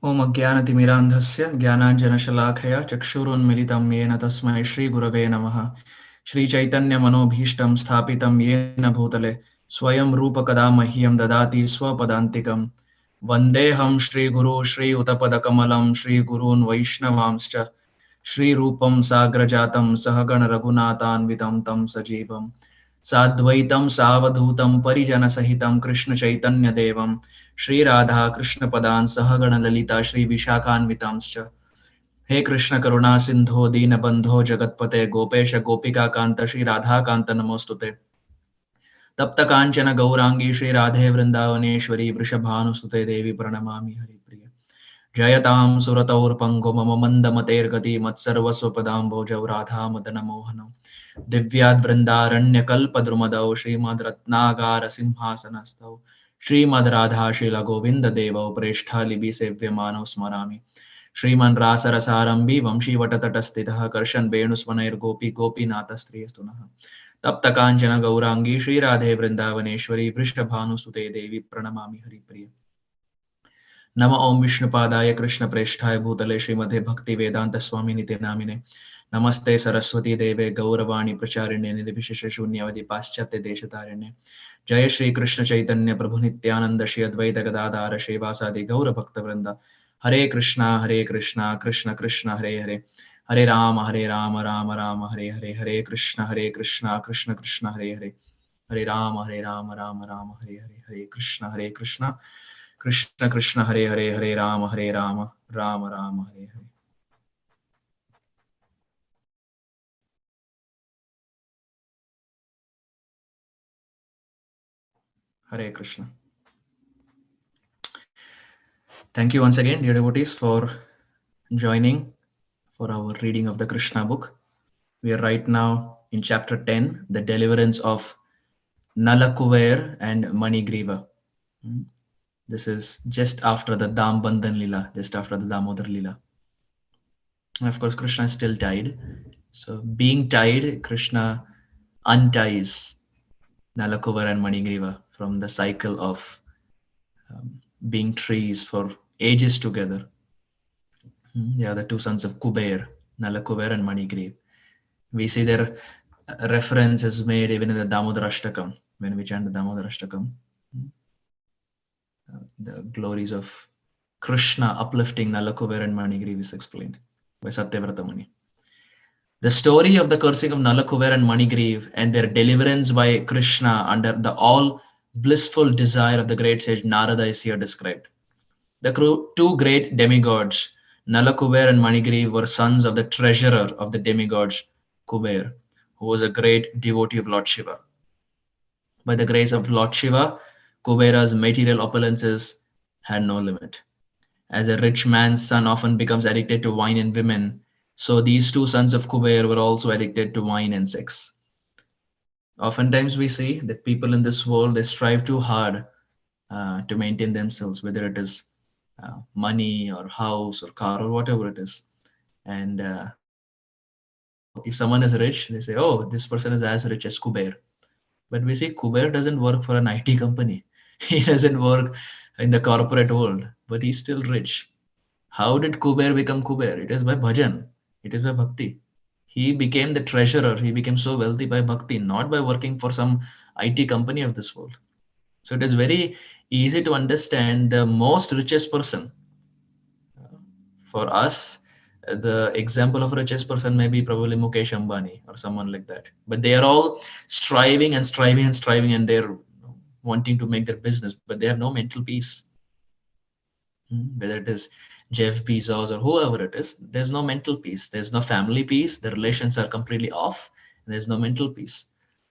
ओम अज्ञानतिमिरान्धस्य ज्ञानाञ्जनशलाखया चक्षुरुन्मिलितं येन तस्मै श्रीगुरवे नमः। श्रीचैतन्यमनोभीष्टं स्थापितं येन भूतले स्वयं रूपकदा मह्यं ददाति स्वपदान्तिकं। वन्देऽहं श्रीगुरो श्रीयुतपदकमलं श्रीगुरून् वैष्णवांश्च श्रीरूपं साग्रजातं सहगणरघुनाथान्वितं तं सजीवं साद्वैतं सावधूतं परिजनसहितं कृष्णचैतन्यदेवं श्रीराधा कृष्णपदान् सहगणललिता श्रीविशाखान्वितांश्च। हे कृष्ण करुणा सिन्धो दीनबन्धो जगत्पते गोपेश गोपिकान्त श्रीराधाकान्त नमोऽस्तुते। तप्त काञ्चन गौरांगी श्रीराधे वृन्दावनेश्वरी वृषभानुसुते देवी प्रणमामि हरिप्रिय। जयतां सुरतौर्पङ्गो मम मन्दमतेर्गति मत्सर्वस्वपदाम्भोजौ राधा मदनमोहनम् दिव्याद् वृन्दारण्यकल्पद्रुमदौ श्रीमद् रत्नागारसिंहासनस्थौ श्रीमद् राधाशीलगोविन्ददेवौ प्रेष्ठालिभिसेव्यमानौ स्मरामि। श्रीमन् रासरसारम्भि वंशीवटतटस्थितः कर्षन् वेणुस्वनैर्गोपी गोपीनाथस्त्रियस्तु नः। तप्त काञ्चन गौरांगी श्रीराधे वृन्दावनेश्वरी वृषभानुसुते देवी प्रणमामि हरिप्रिय। नम ओं विष्णुपादाय कृष्णप्रेष्ठाय भूतले श्रीमते भक्तिवेदान्तस्वामिनिते नामिने। नमस्ते सरस्वती देवे गौरवाणी प्रचारिणे निर्विशेषशून्यवधि पाश्चात्य देशतारिणे। जय श्री कृष्ण चैतन्य प्रभु नित्यानंद श्री अद्वैत गदाधार श्रीवासादि गौर भक्तवृंद। हरे Krishna Krishna Krishna Hare Hare Hare Ram Ram Ram Hare Hare Hare Krishna Krishna Krishna Hare Hare Hare Ram Ram Ram Hare Hare Hare Krishna Krishna Krishna Hare Hare Ram Ram Ram Hare Hare. Hare Krishna. Thank you once again, dear devotees, for joining for our reading of the Krishna book. We are right now in chapter 10, the deliverance of Nalakuver and Manigriva. This is just after the Dam Bandhan Lila, just after the Damodar Lila. And of course, Krishna is still tied. So, being tied, Krishna unties Nalakuver and Manigriva from the cycle of being trees for ages together. They are the two sons of Kuber, Nalakuber and Manigriv. We see their reference is made even in the Damodarashtakam, when we chant the Damodarashtakam. The glories of Krishna uplifting Nalakuber and Manigriv is explained by Satyavrata Muni. The story of the cursing of Nalakuber and Manigriv and their deliverance by Krishna under the all blissful desire of the great sage Narada is here described. The two great demigods, Nalakuber and Manigriv, were sons of the treasurer of the demigods, Kuber, who was a great devotee of Lord Shiva. By the grace of Lord Shiva, Kubera's material opulences had no limit. As a rich man's son often becomes addicted to wine and women, so these two sons of Kuber were also addicted to wine and sex. Oftentimes we see that people in this world, they strive too hard to maintain themselves, whether it is money or house or car or whatever it is. And if someone is rich, they say, oh, this person is as rich as Kuber. But we see Kuber doesn't work for an IT company. He doesn't work in the corporate world, but he's still rich. How did Kuber become Kuber? It is by bhajan. It is by bhakti. He became the treasurer. He became so wealthy by bhakti, not by working for some IT company of this world. So it is very easy to understand the most richest person. For us, the example of richest person may be probably Mukesh Ambani or someone like that. But they are all striving and striving and striving, and they're wanting to make their business, but they have no mental peace. Whether it is Jeff Bezos or whoever it is, there's no mental peace. There's no family peace. The relations are completely off. And there's no mental peace.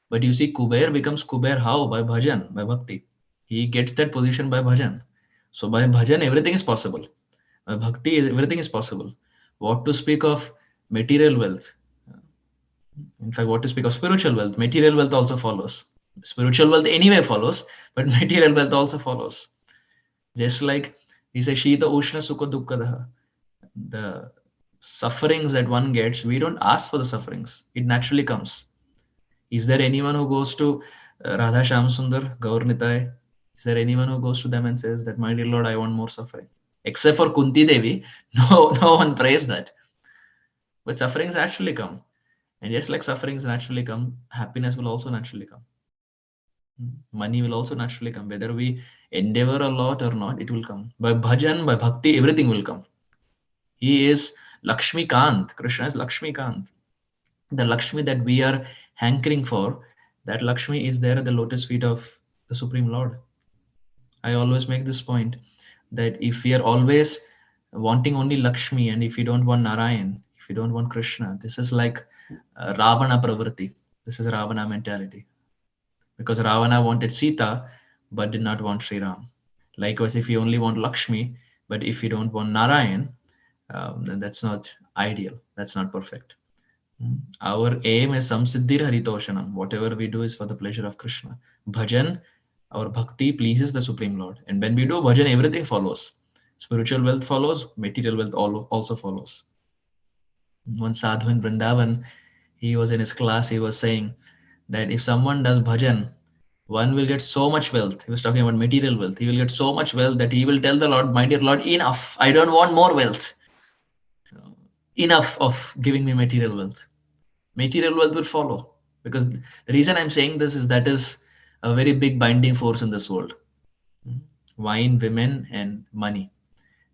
But you see, Kuber becomes Kuber how? By bhajan, by bhakti. He gets that position by bhajan. So by bhajan, everything is possible. By bhakti, everything is possible. What to speak of material wealth? In fact, what to speak of spiritual wealth? Material wealth also follows. Spiritual wealth anyway follows, but material wealth also follows. Just like he says, Shita Ushna Sukha Dukkadaha. The sufferings that one gets, we don't ask for the sufferings. It naturally comes. Is there anyone who goes to Radha Shyam Sundar, Gaur Nitai? Is there anyone who goes to them and says that, my dear Lord, I want more suffering? Except for Kunti Devi, no one prays that. But sufferings naturally come. And just like sufferings naturally come, happiness will also naturally come. Money will also naturally come. Whether we endeavor a lot or not, it will come. By bhajan, by bhakti, everything will come. He is Lakshmi Kant. Krishna is Lakshmi Kant. The Lakshmi that we are hankering for, that Lakshmi is there at the lotus feet of the Supreme Lord. I always make this point that if we are always wanting only Lakshmi, and if you don't want Narayan, if you don't want Krishna, this is like Ravana Pravrti. This is Ravana mentality. Because Ravana wanted Sita but did not want Sri Ram. Likewise, if you only want Lakshmi, but if you don't want Narayan, then that's not ideal. That's not perfect. Our aim is samsiddhir haritoshanam. Whatever we do is for the pleasure of Krishna. Bhajan, our bhakti pleases the Supreme Lord. And when we do bhajan, everything follows. Spiritual wealth follows, material wealth also follows. One sadhu in Vrindavan, he was in his class, he was saying that if someone does bhajan, one will get so much wealth. He was talking about material wealth. He will get so much wealth that he will tell the Lord, my dear Lord, enough. I don't want more wealth. Enough of giving me material wealth. Material wealth will follow. Because the reason I'm saying this is that is a very big binding force in this world. Wine, women, and money.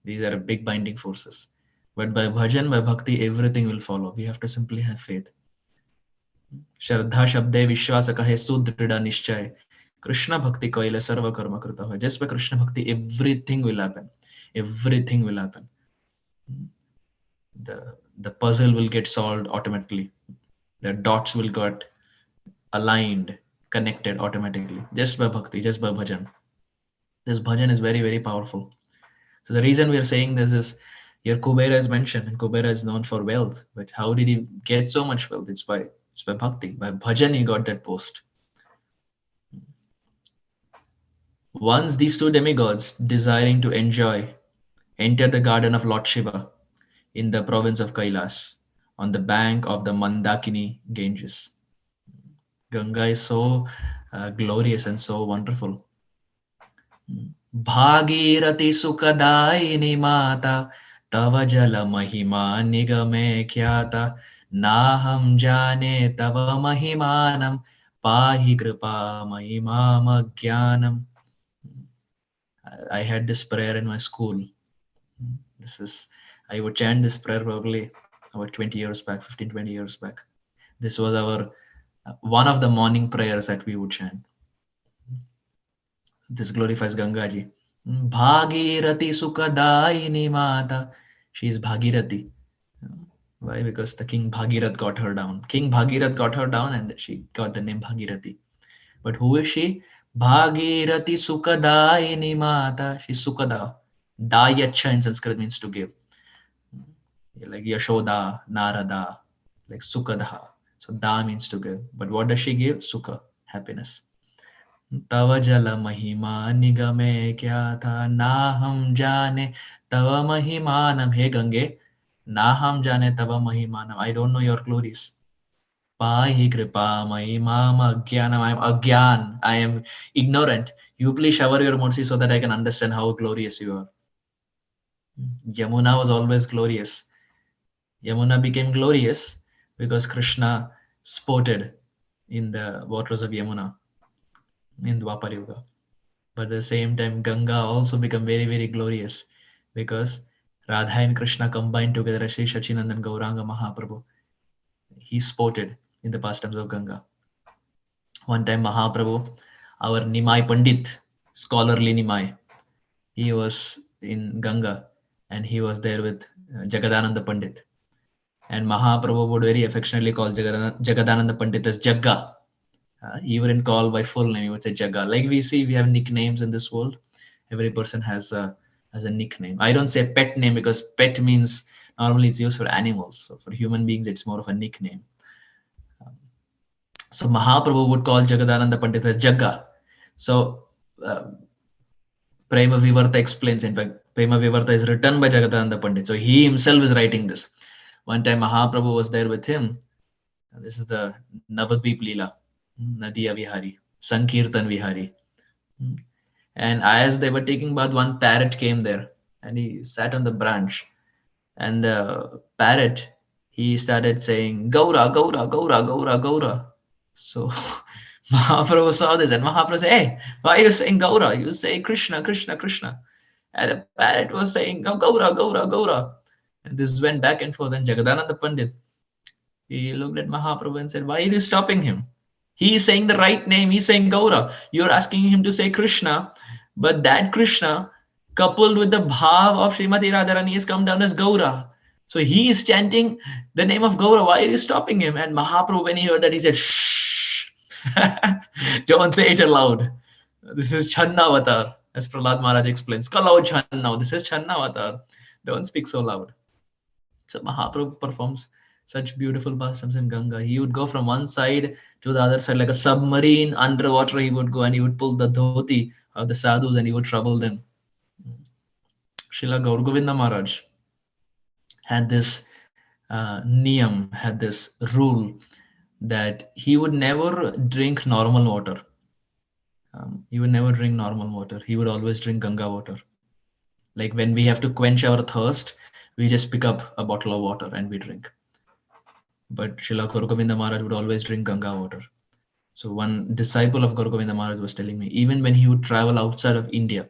These are big binding forces. But by bhajan, by bhakti, everything will follow. We have to simply have faith. Shraddha Shabde Vishwasa Kahe Sudrida Nishchay. Krishna Bhakti Kaila Sarva Karma Krita Hai. Just by Krishna Bhakti, everything will happen. Everything will happen. The puzzle will get solved automatically. The dots will get aligned, connected automatically. Just by bhakti, just by bhajan. This bhajan is very, very powerful. So the reason we are saying this is here Kubera is mentioned, and Kubera is known for wealth. But how did he get so much wealth? It's by bhakti. By bhajan, he got that post. Once these two demigods, desiring to enjoy, entered the garden of Lord Shiva in the province of Kailash on the bank of the Mandakini Ganges. Ganga is so glorious and so wonderful. Bhagirati Sukadaini Mata Tava Jala Mahima Nigame Khyata Naham Jane Tava Mahimanam Pahi Kripa Mahimam Jnanam. I had this prayer in my school. I would chant this prayer probably about 20 years back, 15, 20 years back. This was our one of the morning prayers that we would chant. This glorifies Gangaji. Bhagirati Sukadaini Mata. She is Bhagirathi. Why? Because the King Bhagirath got her down. King Bhagirath got her down and she got the name Bhagirathi. But who is she? Bhagirati Sukadaini Mata. She's Sukada. Dayacha in Sanskrit means to give. Like Yashoda, Narada, like Sukadha. So Da means to give. But what does she give? Sukha, happiness. Tava jala mahima nigame kya tha naham jane tava mahimanam. Hey Gange, naham jane tava mahimanam. I don't know your glories. Pahi kripa mahimam agyanam. I am agyan. I am ignorant. You please shower your mercy so that I can understand how glorious you are. Yamuna was always glorious. Yamuna became glorious because Krishna sported in the waters of Yamuna in Dwapar Yuga. But at the same time, Ganga also became very, very glorious because Radha and Krishna combined together as Sri Sachinandan Gauranga Mahaprabhu. He sported in the pastimes of Ganga. One time Mahaprabhu, our Nimai Pandit, scholarly Nimai, he was in Ganga and he was there with Jagadananda Pandit. And Mahaprabhu would very affectionately call Jagadananda Pandit as Jagga. He wouldn't call by full name, he would say Jagga. Like we see, we have nicknames in this world. Every person has a nickname. I don't say pet name because pet means normally it's used for animals. So for human beings, it's more of a nickname. So Mahaprabhu would call Jagadananda Pandit as Jagga. So Prema Vivarta explains, in fact, Prema Vivarta is written by Jagadananda Pandit. So he himself is writing this. One time Mahaprabhu was there with him. This is the Navadvip Leela, Nadiya Vihari, Sankirtan Vihari. And as they were taking bath, one parrot came there and he sat on the branch. And the parrot, he started saying, Gaura, Gaura, Gaura, Gaura, Gaura. So Mahaprabhu saw this, and Mahaprabhu said, hey, why are you saying Gaura? You say Krishna, Krishna, Krishna. And the parrot was saying, no, Gaura, Gaura, Gaura. And this went back and forth. And Jagadananda Pandit, he looked at Mahaprabhu and said, why are you stopping him? He is saying the right name. He's saying Gaura. You're asking him to say Krishna, but that Krishna, coupled with the bhav of Srimati Radharani, has come down as Gaura. So he is chanting the name of Gaura. Why are you stopping him? And Mahaprabhu, when he heard that, he said, shh, don't say it aloud. This is Channavatar, as Prahlad Maharaj explains. Kalau Channa, this is Channavatar. Don't speak so loud. So Mahaprabhu performs such beautiful pastimes in Ganga. He would go from one side to the other side like a submarine underwater. He would go and he would pull the dhoti of the sadhus and he would trouble them. Srila Gaur Govinda Maharaj had this niyam, had this rule that he would never drink normal water. He would never drink normal water. He would always drink Ganga water. Like when we have to quench our thirst, we just pick up a bottle of water and we drink. But Srila Gaur Govinda Maharaj would always drink Ganga water. So one disciple of Gaur Govinda Maharaj was telling me, even when he would travel outside of India,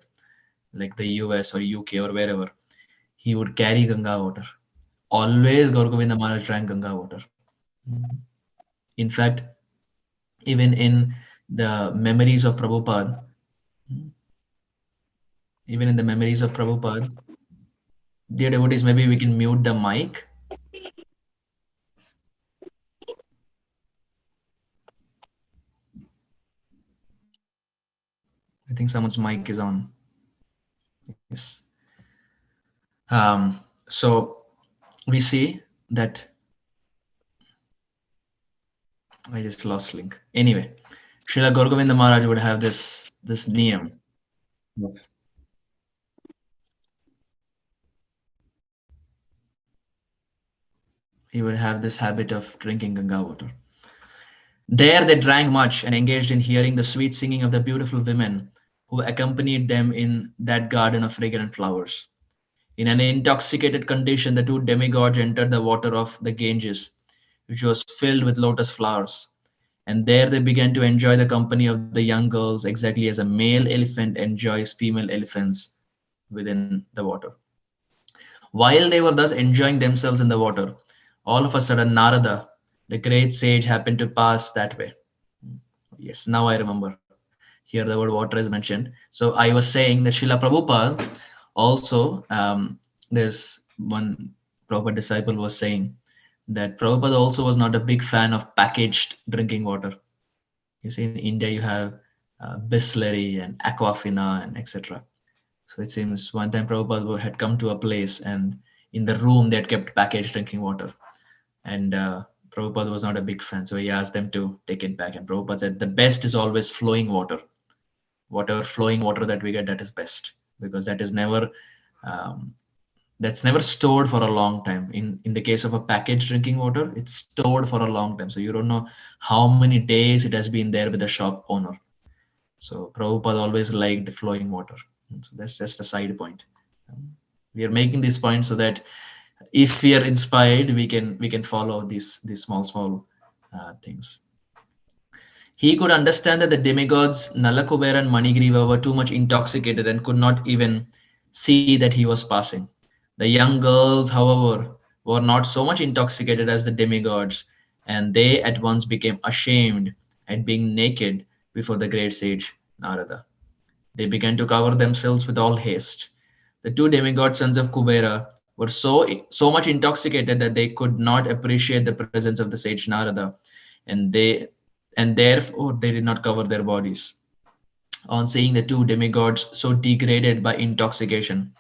like the US or UK or wherever, he would carry Ganga water. Always Gaur Govinda Maharaj drank Ganga water. In fact, even in the memories of Prabhupada, dear devotees, maybe we can mute the mic. I think someone's mic is on. Yes. So we see that I just lost link. Anyway, Srila Gaur Govinda Maharaj would have this niyam. He would have this habit of drinking Ganga water. There they drank much and engaged in hearing the sweet singing of the beautiful women who accompanied them in that garden of fragrant flowers. In an intoxicated condition, the two demigods entered the water of the Ganges, which was filled with lotus flowers. And there they began to enjoy the company of the young girls, exactly as a male elephant enjoys female elephants within the water. While they were thus enjoying themselves in the water, all of a sudden Narada, the great sage, happened to pass that way. Yes, now I remember. Here the word water is mentioned. So I was saying that Srila Prabhupada also, there's one Prabhupada disciple was saying that Prabhupada also was not a big fan of packaged drinking water. You see, in India you have Bisleri and Aquafina and etc. So it seems one time Prabhupada had come to a place and in the room they had kept packaged drinking water. And Prabhupada was not a big fan. So he asked them to take it back. And Prabhupada said, the best is always flowing water. Whatever flowing water that we get, that is best. Because that is never, that's never stored for a long time. In the case of a packaged drinking water, it's stored for a long time. So you don't know how many days it has been there with the shop owner. So Prabhupada always liked flowing water. So that's just a side point. We are making this point so that if we are inspired, we can follow these small things. He could understand that the demigods Nalakubera and Manigriva were too much intoxicated and could not even see that he was passing. The young girls, however, were not so much intoxicated as the demigods, and they at once became ashamed at being naked before the great sage Narada. They began to cover themselves with all haste. The two demigod sons of Kubera were so much intoxicated that they could not appreciate the presence of the sage Narada, and therefore they did not cover their bodies. On seeing the two demigods so degraded by intoxication,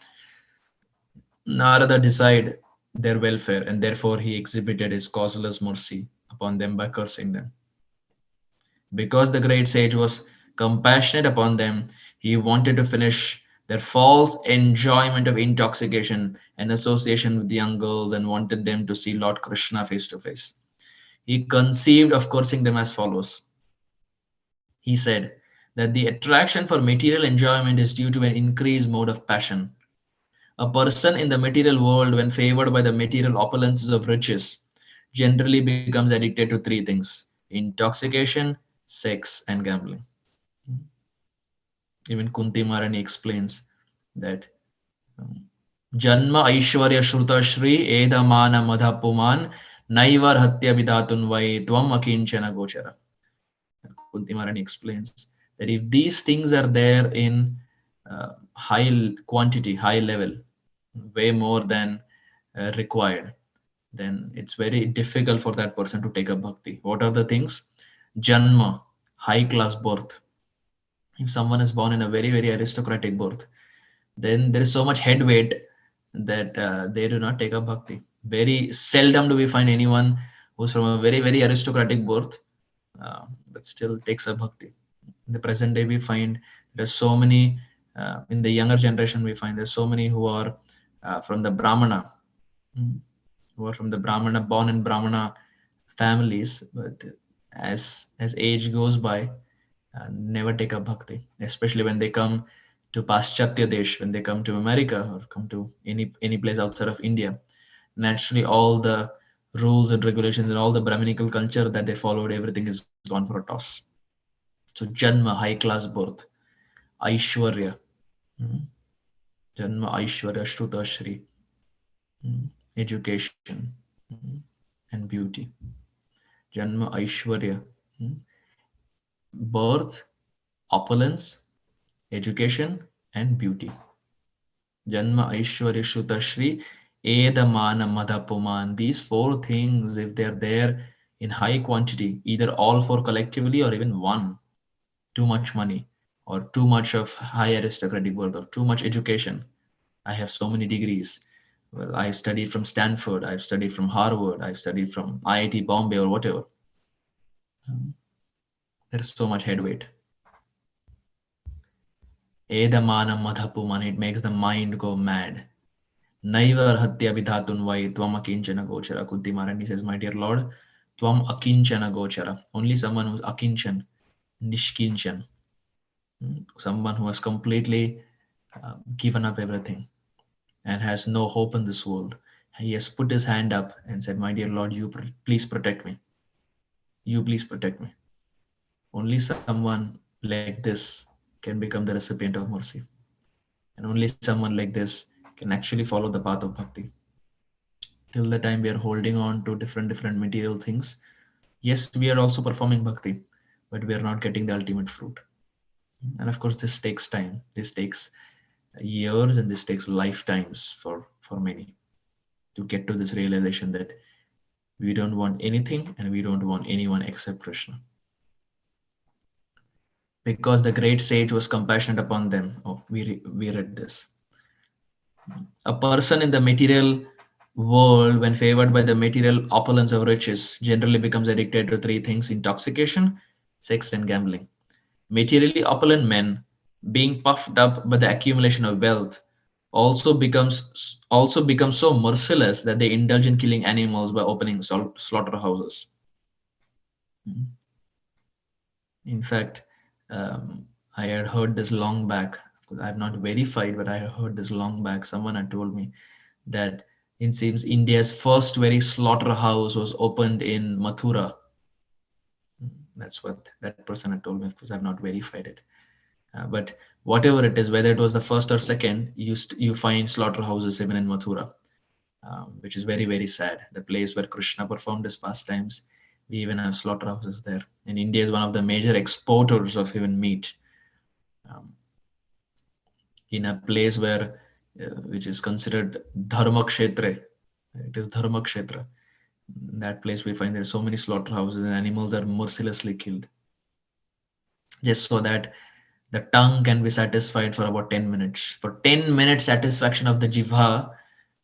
Narada decided their welfare, and therefore he exhibited his causeless mercy upon them by cursing them. Because the great sage was compassionate upon them, he wanted to finish their false enjoyment of intoxication and association with young girls and wanted them to see Lord Krishna face to face. He conceived of cursing them as follows. He said that the attraction for material enjoyment is due to an increased mode of passion. A person in the material world, when favored by the material opulences of riches, generally becomes addicted to three things: intoxication, sex, and gambling. Even Kunti Maharani explains that Janma Aishwarya Shruta Shri Edamana Madhapuman Naivar Hatya Vidatun Vai Tvam Akinchana Gochara. Kunti Maharani explains that if these things are there in high quantity, high level, way more than required, then it's very difficult for that person to take up bhakti. What are the things? Janma, high class birth. If someone is born in a very, very aristocratic birth, then there is so much head weight that they do not take up bhakti. Very seldom do we find anyone who's from a very, very aristocratic birth, but still takes up bhakti. In the present day, we find there's so many, in the younger generation, we find there's so many who are from the Brahmana, who are from the Brahmana, born in Brahmana families, but as age goes by, never take up bhakti, especially when they come to Paschatya Desh, when they come to America or come to any place outside of India. Naturally, all the rules and regulations and all the Brahminical culture that they followed, everything is gone for a toss. So Janma, high class birth, Aishwarya, Janma Aishwarya Shruta Shri, education, and beauty. Janma Aishwarya, birth, opulence, education, and beauty. Janma Aishwarya Shruta Shri Edamana Madhapuman. These four things, if they're there in high quantity, either all four collectively or even one, too much money or too much of high aristocratic birth or too much education. I have so many degrees. Well, I've studied from Stanford, I've studied from Harvard, I've studied from IIT Bombay or whatever. There's so much head weight. Edamana Madhapuman, it makes the mind go mad. Naivar Hatya Vidhatun Vai Tvam Akinchana Gochara. Kunti Maharani says, my dear Lord, Tvam Akinchana Gochara. Only someone who's Akinchan, Nishkinchan, someone who has completely given up everything and has no hope in this world. He has put his hand up and said, my dear Lord, you please protect me. You please protect me. Only someone like this can become the recipient of mercy. And only someone like this can actually follow the path of bhakti. Till the time we are holding on to different material things, yes, we are also performing bhakti, but we are not getting the ultimate fruit. And of course, this takes time. This takes years and this takes lifetimes for many to get to this realization that we don't want anything and we don't want anyone except Krishna. Because the great sage was compassionate upon them. Oh, we read this. A person in the material world, when favored by the material opulence of riches, generally becomes addicted to three things: intoxication, sex, and gambling. Materially opulent men, being puffed up by the accumulation of wealth, also become so merciless that they indulge in killing animals by opening slaughterhouses. In fact, I had heard this long back. I have not verified, but I heard this long back. Someone had told me that it seems India's first very slaughterhouse was opened in Mathura. That's what that person had told me. Of course, I've not verified it. But whatever it is, whether it was the first or second, you find slaughterhouses even in Mathura, which is very, very sad. The place where Krishna performed his pastimes, we even have slaughterhouses there. And India is one of the major exporters of even meat. In a place where, which is considered Dharma Kshetra, it is Dharma Kshetra. In that place, we find there are so many slaughterhouses and animals are mercilessly killed, just so that the tongue can be satisfied for about 10 minutes. For 10 minutes satisfaction of the jivha,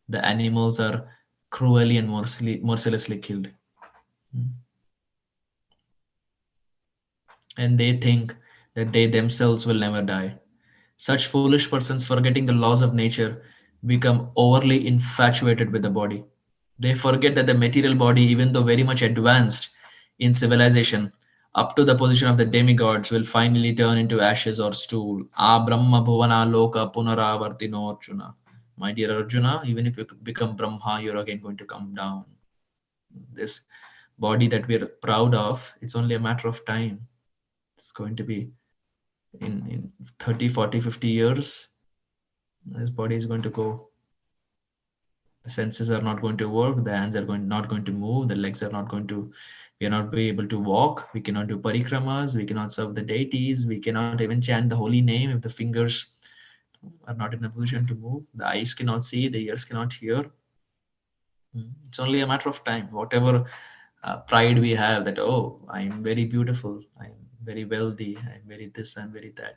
the animals are cruelly and mercilessly killed. And they think that they themselves will never die. Such foolish persons, forgetting the laws of nature, become overly infatuated with the body. They forget that the material body, even though very much advanced in civilization, up to the position of the demigods, will finally turn into ashes or stool. A Brahma Bhuvana Loka Punaravartino Arjuna. My dear Arjuna, even if you become Brahma, you're again going to come down. This body that we're proud of, it's only a matter of time. It's going to be in 30, 40, 50 years, this body is going to go. The senses are not going to work, the hands are not going to move, the legs are not going to, we are not be able to walk, we cannot do parikramas, we cannot serve the deities, we cannot even chant the holy name if the fingers are not in a position to move, the eyes cannot see, the ears cannot hear. It's only a matter of time. Whatever pride we have that, oh, I'm very beautiful, I'm very wealthy, I'm very this, I'm very that,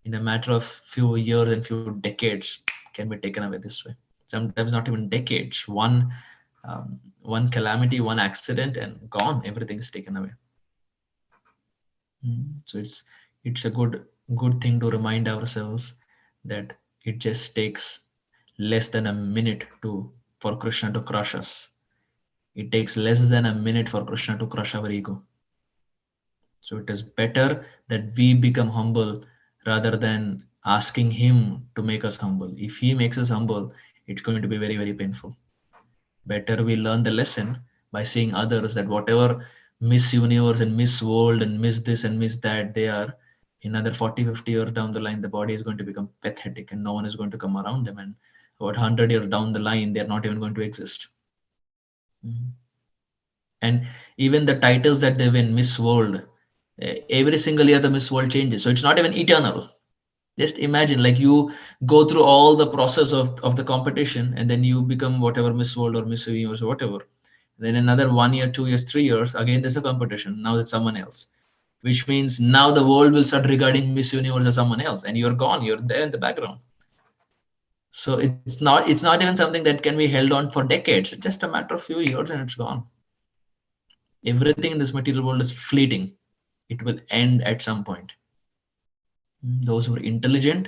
in a matter of few years and few decades can be taken away this way. Sometimes not even decades, one calamity, one accident, and gone, everything's taken away. So it's a good thing to remind ourselves that it just takes less than a minute for Krishna to crush us. It takes less than a minute for Krishna to crush our ego. So it is better that we become humble rather than asking him to make us humble. If he makes us humble, it's going to be very, very painful. Better we learn the lesson by seeing others that whatever Miss Universe and Miss World and Miss this and Miss that they are, in another 40, 50 years down the line, the body is going to become pathetic and no one is going to come around them. And about 100 years down the line, they're not even going to exist. And even the titles that they win, Miss World, every single year the Miss World changes. So it's not even eternal. Just imagine, like, you go through all the process of the competition and then you become whatever Miss World or Miss Universe or whatever. Then another 1 year, 2 years, 3 years, again there's a competition. Now it's someone else, which means now the world will start regarding Miss Universe as someone else, and you're gone. You're there in the background. So it's not even something that can be held on for decades. It's just a matter of few years and it's gone. Everything in this material world is fleeting. It will end at some point. Those who are intelligent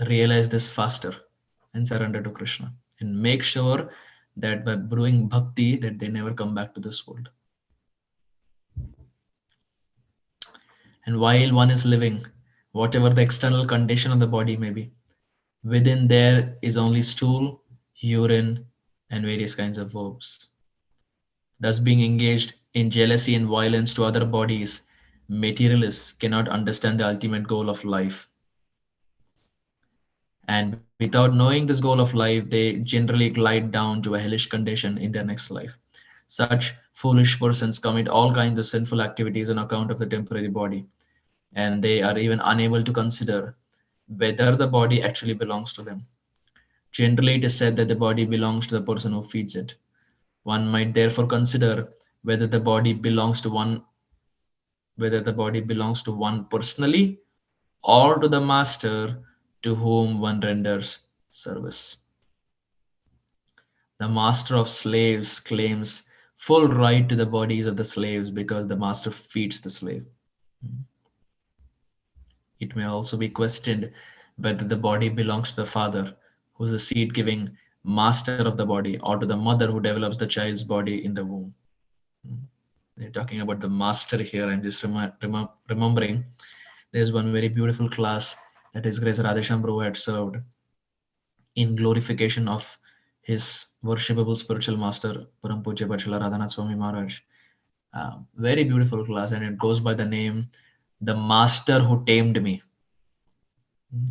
realize this faster and surrender to Krishna and make sure that by brewing bhakti that they never come back to this world. And while one is living, whatever the external condition of the body may be, within there is only stool, urine, and various kinds of verbs. Thus, being engaged in jealousy and violence to other bodies, materialists cannot understand the ultimate goal of life. And without knowing this goal of life, they generally glide down to a hellish condition in their next life. Such foolish persons commit all kinds of sinful activities on account of the temporary body, and they are even unable to consider whether the body actually belongs to them. Generally, it is said that the body belongs to the person who feeds it. One might therefore consider whether the body belongs to one personally or to the master to whom one renders service. The master of slaves claims full right to the bodies of the slaves because the master feeds the slave. It may also be questioned whether the body belongs to the father, who is the seed-giving master of the body, or to the mother who develops the child's body in the womb. They're talking about the master here. I'm just remembering there's one very beautiful class that His Grace Radhesham Prabhu had served in glorification of his worshipable spiritual master, Param Pujya Bachela Radhanath Swami Maharaj. Very beautiful class, and it goes by the name The Master Who Tamed Me.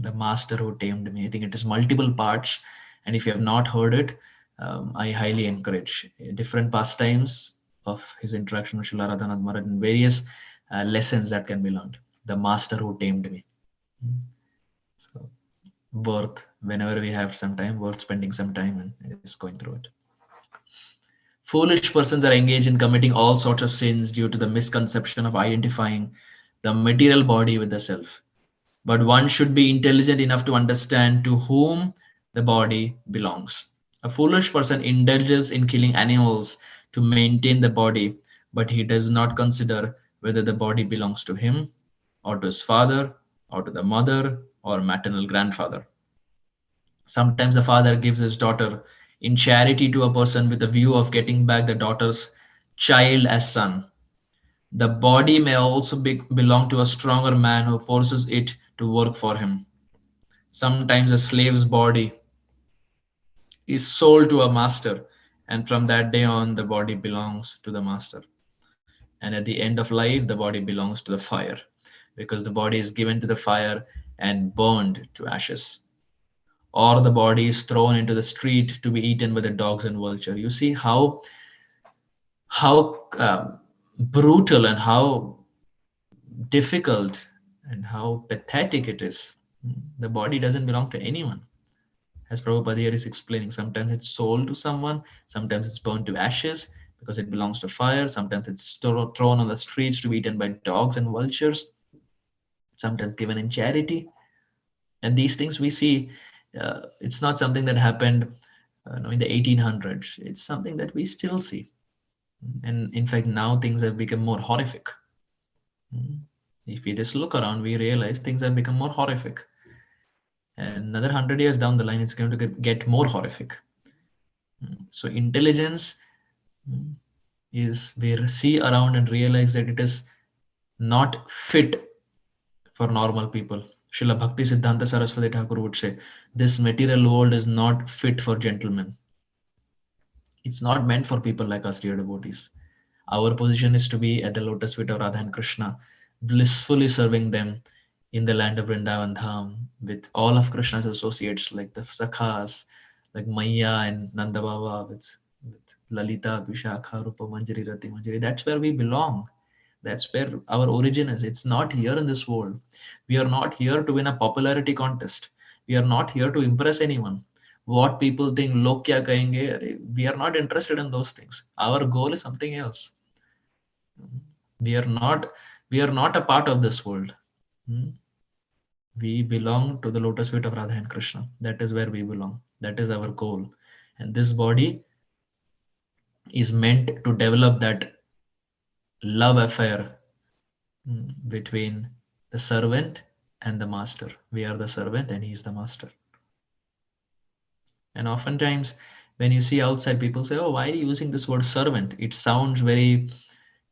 The Master Who Tamed Me. I think it is multiple parts, and if you have not heard it, I highly encourage different pastimes of his interaction with Srila Radhanath Maharaj and various lessons that can be learned. The Master Who Tamed Me. So worth, whenever we have some time, worth spending some time and just going through it. Foolish persons are engaged in committing all sorts of sins due to the misconception of identifying the material body with the self. But one should be intelligent enough to understand to whom the body belongs. A foolish person indulges in killing animals to maintain the body, but he does not consider whether the body belongs to him or to his father or to the mother or maternal grandfather. Sometimes a father gives his daughter in charity to a person with the view of getting back the daughter's child as son. The body may also belong to a stronger man who forces it to work for him. Sometimes a slave's body is sold to a master, and from that day on, the body belongs to the master. And at the end of life, the body belongs to the fire, because the body is given to the fire and burned to ashes. Or the body is thrown into the street to be eaten by the dogs and vulture. You see how brutal and how difficult and how pathetic it is. The body doesn't belong to anyone. As Prabhupada here is explaining, sometimes it's sold to someone, sometimes it's burned to ashes because it belongs to fire, sometimes it's thrown on the streets to be eaten by dogs and vultures, sometimes given in charity. And these things we see, it's not something that happened in the 1800s. It's something that we still see. And in fact, now things have become more horrific. If we just look around, we realize things have become more horrific. And another 100 years down the line, it's going to get more horrific. So intelligence is we see around and realize that it is not fit for normal people. Srila Bhakti Siddhanta Saraswati Thakur would say, this material world is not fit for gentlemen. It's not meant for people like us, dear devotees. Our position is to be at the lotus feet of Radha and Krishna, blissfully serving them in the land of Vrindavan Dham with all of Krishna's associates like the Sakhas, like Maya and Nanda Baba, with Lalita, Vishakha, Rupa Manjari, Rati Manjari. That's where we belong. That's where our origin is. It's not here in this world. We are not here to win a popularity contest. We are not here to impress anyone. What people think, log kya kahenge, we are not interested in those things. Our goal is something else. We are not a part of this world. We belong to the lotus feet of Radha and Krishna. That is where we belong. That is our goal. And this body is meant to develop that love affair between the servant and the master. We are the servant and he is the master. And oftentimes when you see outside, people say, oh, why are you using this word servant? It sounds very,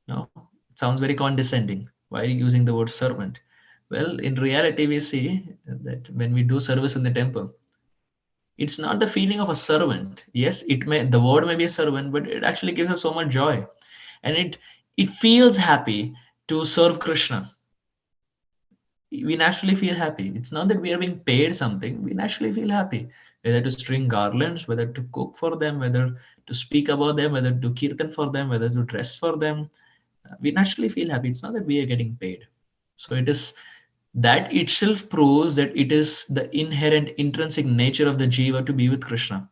it sounds very condescending. Why are you using the word servant? Well, in reality, we see that when we do service in the temple, it's not the feeling of a servant. Yes, the word may be a servant, but it actually gives us so much joy. And it feels happy to serve Krishna. We naturally feel happy. It's not that we are being paid something. We naturally feel happy, whether to string garlands, whether to cook for them, whether to speak about them, whether to kirtan for them, whether to dress for them. We naturally feel happy. It's not that we are getting paid. So it is that itself proves that it is the inherent intrinsic nature of the jiva to be with Krishna.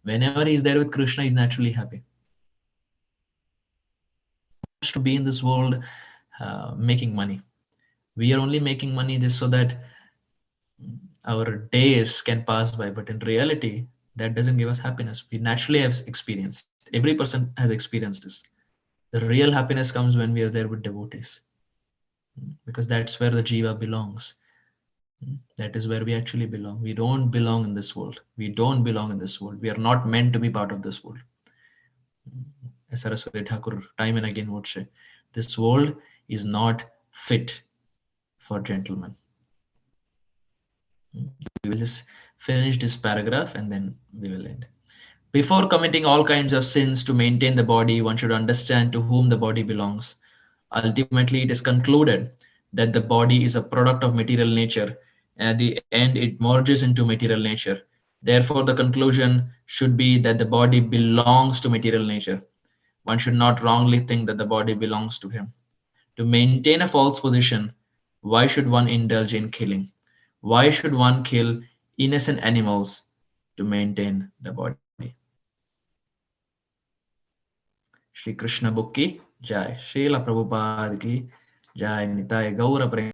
Whenever he's there with Krishna, he's naturally happy. To be in this world making money. We are only making money just so that our days can pass by, but in reality, that doesn't give us happiness. We naturally have experienced. Every person has experienced this. The real happiness comes when we are there with devotees, because that's where the jiva belongs. That is where we actually belong. We don't belong in this world. We don't belong in this world. We are not meant to be part of this world. As Saraswati Thakur time and again would say, this world is not fit for gentlemen. We will just finish this paragraph and then we will end. Before committing all kinds of sins to maintain the body, one should understand to whom the body belongs. Ultimately, it is concluded that the body is a product of material nature, and at the end, it merges into material nature. Therefore, the conclusion should be that the body belongs to material nature. One should not wrongly think that the body belongs to him. To maintain a false position, why should one indulge in killing? Why should one kill innocent animals to maintain the body? Shri Krishna Book ki Jai. Srila Prabhupada ki Jai. Nitai Gaura Prem.